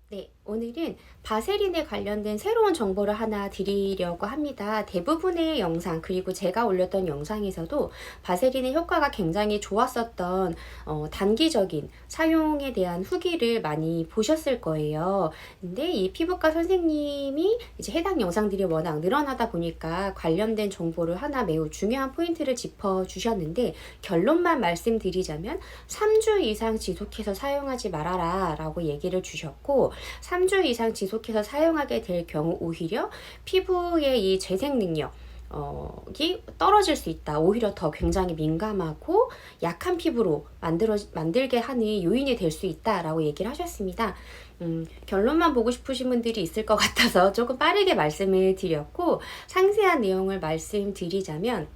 네, 오늘은 바세린에 관련된 새로운 정보를 하나 드리려고 합니다. 대부분의 영상, 그리고 제가 올렸던 영상에서도 바세린의 효과가 굉장히 좋았었던 단기적인 사용에 대한 후기를 많이 보셨을 거예요. 근데 이 피부과 선생님이 이제 해당 영상들이 워낙 늘어나다 보니까 관련된 정보를 하나 매우 중요한 포인트를 짚어 주셨는데, 결론만 말씀드리자면 3주 이상 지속해서 사용하지 말아라 라고 얘기를 주셨고, 3주 이상 지속해서 사용하게 될 경우 오히려 피부의 이 재생 능력이 떨어질 수 있다. 오히려 더 굉장히 민감하고 약한 피부로 만들게 하는 요인이 될 수 있다라고 얘기를 하셨습니다. 결론만 보고 싶으신 분들이 있을 것 같아서 조금 빠르게 말씀을 드렸고, 상세한 내용을 말씀드리자면,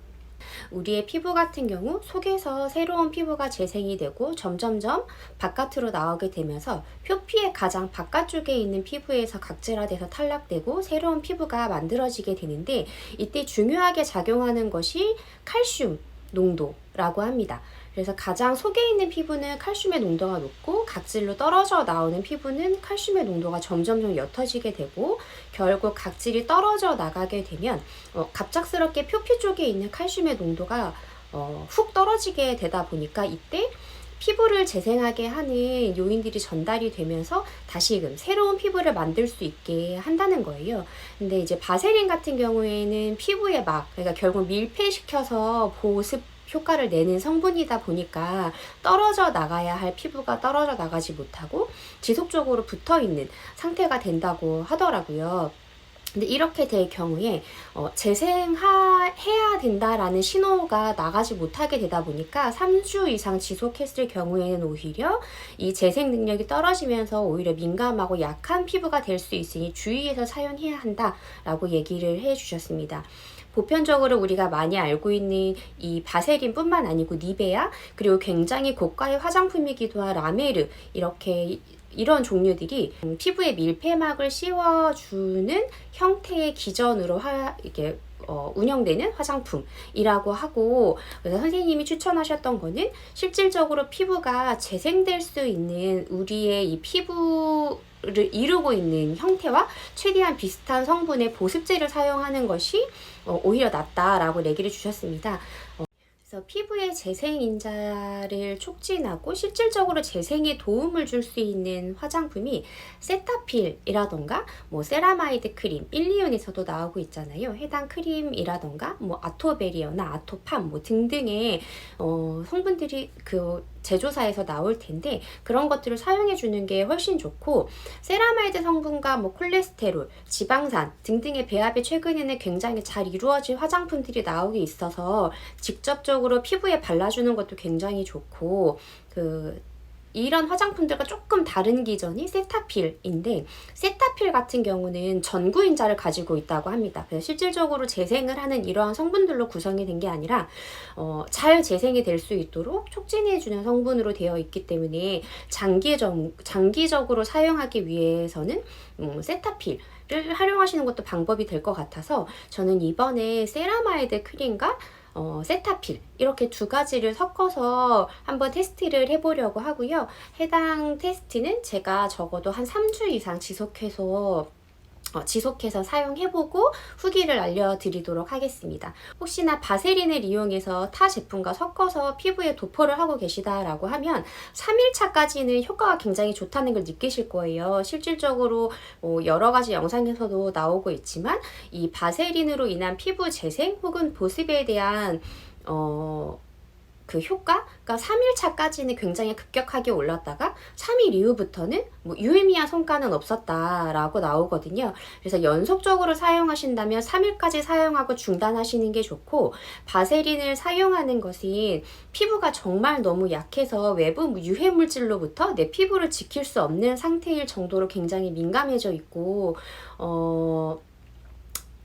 우리의 피부 같은 경우 속에서 새로운 피부가 재생이 되고 점점점 바깥으로 나오게 되면서 표피의 가장 바깥쪽에 있는 피부에서 각질화돼서 탈락되고 새로운 피부가 만들어지게 되는데, 이때 중요하게 작용하는 것이 칼슘 농도라고 합니다. 그래서 가장 속에 있는 피부는 칼슘의 농도가 높고, 각질로 떨어져 나오는 피부는 칼슘의 농도가 점점점 옅어지게 되고, 결국 각질이 떨어져 나가게 되면 갑작스럽게 표피 쪽에 있는 칼슘의 농도가 훅 떨어지게 되다 보니까, 이때 피부를 재생하게 하는 요인들이 전달이 되면서 다시금 새로운 피부를 만들 수 있게 한다는 거예요. 근데 이제 바세린 같은 경우에는 피부에 그러니까 결국 밀폐시켜서 보습 효과를 내는 성분이다 보니까 떨어져 나가야 할 피부가 떨어져 나가지 못하고 지속적으로 붙어 있는 상태가 된다고 하더라고요. 근데 이렇게 될 경우에 재생해야 된다라는 신호가 나가지 못하게 되다 보니까 3주 이상 지속했을 경우에는 오히려 이 재생 능력이 떨어지면서 오히려 민감하고 약한 피부가 될 수 있으니 주의해서 사용해야 한다라고 얘기를 해주셨습니다. 보편적으로 우리가 많이 알고 있는 이 바세린 뿐만 아니고 니베아, 그리고 굉장히 고가의 화장품이기도 한 라메르, 이런 종류들이 피부에 밀폐막을 씌워주는 형태의 기전으로 이게 운영되는 화장품이라고 하고, 그래서 선생님이 추천하셨던 거는 실질적으로 피부가 재생될 수 있는 우리의 이 피부를 이루고 있는 형태와 최대한 비슷한 성분의 보습제를 사용하는 것이 오히려 낫다라고 얘기를 주셨습니다. 그래서 피부의 재생 인자를 촉진하고 실질적으로 재생에 도움을 줄 수 있는 화장품이 세타필이라던가 세라마이드 크림, 일리온에서도 나오고 있잖아요. 해당 크림이라던가 아토베리어나 아토팜 등등의 성분들이 그 제조사에서 나올 텐데, 그런 것들을 사용해 주는 게 훨씬 좋고, 세라마이드 성분과 콜레스테롤, 지방산 등등의 배합이 최근에는 굉장히 잘 이루어진 화장품들이 나오고 있어서 직접적으로 피부에 발라주는 것도 굉장히 좋고, 이런 화장품들과 조금 다른 기전이 세타필인데, 세타필 같은 경우는 전구인자를 가지고 있다고 합니다. 그래서 실질적으로 재생을 하는 이러한 성분들로 구성이 된 게 아니라 잘 재생이 될 수 있도록 촉진해주는 성분으로 되어 있기 때문에 장기적으로 사용하기 위해서는 세타필을 활용하시는 것도 방법이 될 것 같아서, 저는 이번에 세라마이드 크림과 세타필 이렇게 두 가지를 섞어서 한번 테스트를 해보려고 하고요. 해당 테스트는 제가 적어도 한 3주 이상 지속해서 사용해보고 후기를 알려드리도록 하겠습니다. 혹시나 바세린을 이용해서 타 제품과 섞어서 피부에 도포를 하고 계시다라고 하면 3일차까지는 효과가 굉장히 좋다는 걸 느끼실 거예요. 실질적으로 여러 가지 영상에서도 나오고 있지만, 이 바세린으로 인한 피부 재생 혹은 보습에 대한 그 효과가 3일차까지는 굉장히 급격하게 올랐다가 3일 이후부터는 유의미한 성과는 없었다라고 나오거든요. 그래서 연속적으로 사용하신다면 3일까지 사용하고 중단하시는 게 좋고, 바세린을 사용하는 것은 피부가 정말 너무 약해서 외부 유해 물질로부터 내 피부를 지킬 수 없는 상태일 정도로 굉장히 민감해져 있고,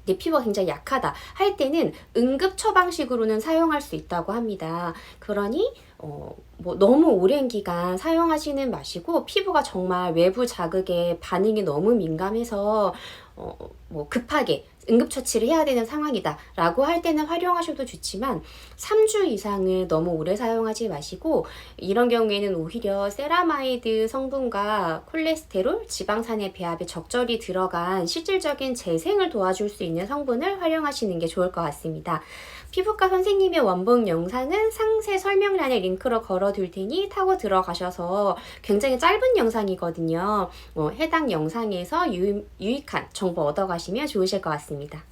내 피부가 굉장히 약하다 할 때는 응급 처방식으로는 사용할 수 있다고 합니다. 그러니 너무 오랜 기간 사용하시는 마시고, 피부가 정말 외부 자극에 반응이 너무 민감해서 급하게 응급처치를 해야 되는 상황이다 라고 할 때는 활용하셔도 좋지만 3주 이상을 너무 오래 사용하지 마시고, 이런 경우에는 오히려 세라마이드 성분과 콜레스테롤, 지방산의 배합에 적절히 들어간 실질적인 재생을 도와줄 수 있는 성분을 활용하시는 게 좋을 것 같습니다. 피부과 선생님의 원본 영상은 상세 설명란에 링크로 걸어둘 테니 타고 들어가셔서, 굉장히 짧은 영상이거든요. 해당 영상에서 유익한 정보 얻어가시면 좋으실 것 같습니다.